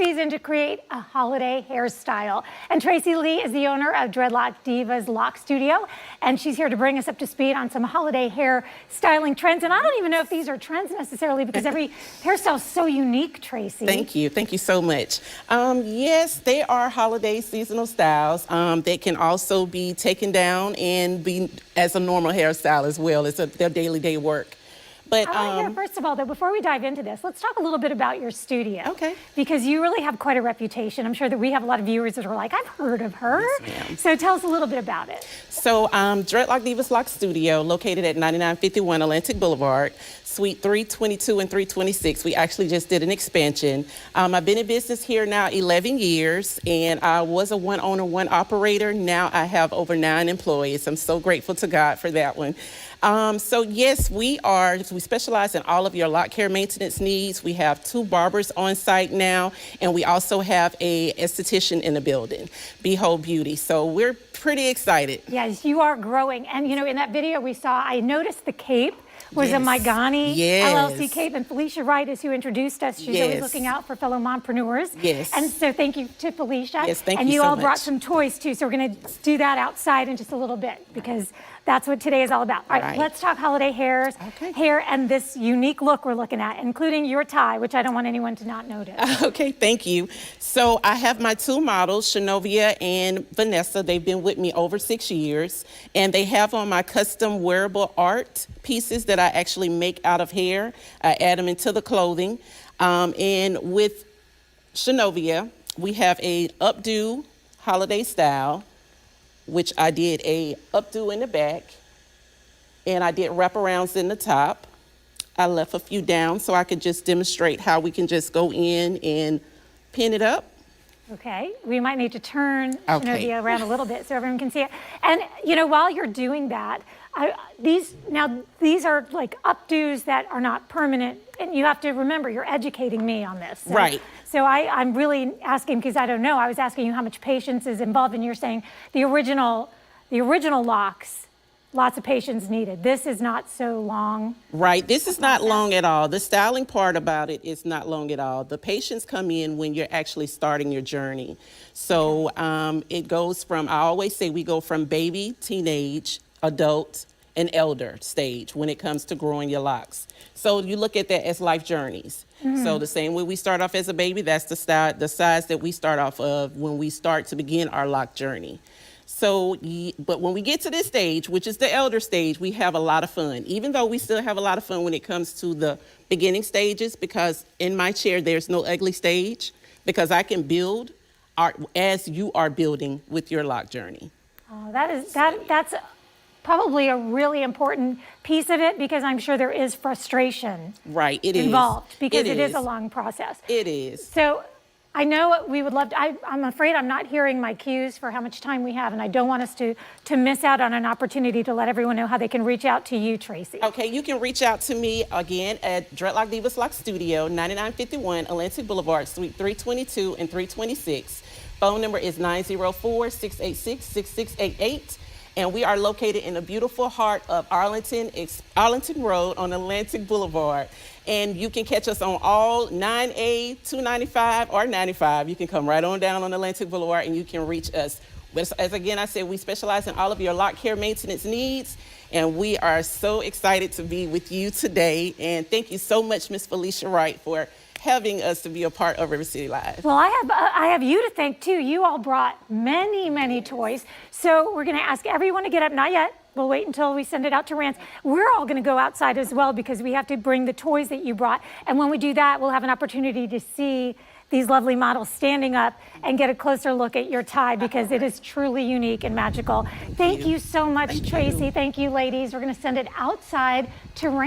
season to create a holiday hairstyle. And Tracy Lee is the owner of Dreadloc Diva's Lock Studio, and she's here to bring us up to speed on some holiday hair styling trends. And I don't even know if these are trends necessarily, because every hairstyle is so unique, Tracy. Thank you so much. Yes, they are holiday seasonal styles. They can also be taken down and be as a normal hairstyle as well. It's their daily work. But first of all, though, before we dive into this, let's talk a little bit about your studio. Okay. Because you really have quite a reputation. I'm sure that we have a lot of viewers that are like, I've heard of her. Yes, ma'am. So tell us a little bit about it. So Dreadloc Diva's Lock Studio, located at 9951 Atlantic Boulevard, Suite 322 and 326. We actually just did an expansion. I've been in business here now 11 years, and I was a one owner, one operator. Now I have over 9 employees. I'm so grateful to God for that one. So yes, we specialize in all of your lock care maintenance needs. We have 2 barbers on site now, and we also have a esthetician in the building, Behold Beauty. So we're pretty excited. Yes, you are growing. And you know, in that video we saw, I noticed the cape was a Maigani LLC cape, and Felicia Wright is who introduced us. She's always looking out for fellow mompreneurs. Yes. And so thank you to Felicia. Yes, thank you so much. And you all brought some toys too, so we're going to do that outside in just a little bit, because that's what today is all about. All right, let's talk holiday hair and this unique look we're looking at, including your tie, which I don't want anyone to not notice. Okay, thank you. So I have my 2 models, Shanovia and Vanessa. They've been with me over 6 years, and they have on my custom wearable art pieces that I actually make out of hair. I add them into the clothing. And with Shanovia, we have a updo holiday style, which I did a updo in the back, and I did wraparounds in the top. I left a few down so I could just demonstrate how we can just go in and pin it up. Okay, we might need to turn Shanovia around a little bit so everyone can see it. And you know, while you're doing that, these are like updos that are not permanent, and you have to remember, you're educating me on this. So, So I'm really asking, because I don't know, I was asking you how much patience is involved, and you're saying the original locks, lots of patience needed. This is not so long. Right, this is not long at all. The styling part about it is not long at all. The patience come in when you're actually starting your journey. So it goes from, I always say we go from baby, teenage, adult, and elder stage when it comes to growing your locks. So you look at that as life journeys. So the same way we start off as a baby, that's the size that we start off of when we start to begin our lock journey. So, but when we get to this stage, which is the elder stage, we have a lot of fun, even though we still have a lot of fun when it comes to the beginning stages, because in my chair, there's no ugly stage, because I can build art as you are building with your lock journey. Oh, that's probably a really important piece of it, because I'm sure there is frustration involved, because it is a long process. It is. So I know we would love to, I'm afraid I'm not hearing my cues for how much time we have, and I don't want us to miss out on an opportunity to let everyone know how they can reach out to you, Tracy. Okay, you can reach out to me again at Dreadloc Diva's Lock Studio, 9951 Atlantic Boulevard, Suite 322 and 326. Phone number is 904-686-6688. And we are located in the beautiful heart of Arlington Road on Atlantic Boulevard. And you can catch us on all 9A, 295, or 95. You can come right on down on Atlantic Boulevard and you can reach us. But as again I said, we specialize in all of your lock care maintenance needs. And we are so excited to be with you today. And thank you so much, Miss Felicia Wright, for having us to be a part of River City Live. Well, I have you to thank too. You all brought many toys. So we're going to ask everyone to get up. Not yet. We'll wait until we send it out to Rance. We're all going to go outside as well, because we have to bring the toys that you brought. And when we do that, we'll have an opportunity to see these lovely models standing up and get a closer look at your tie, because it is truly unique and magical. Thank you so much, Tracy. Thank you, ladies. We're going to send it outside to Rance.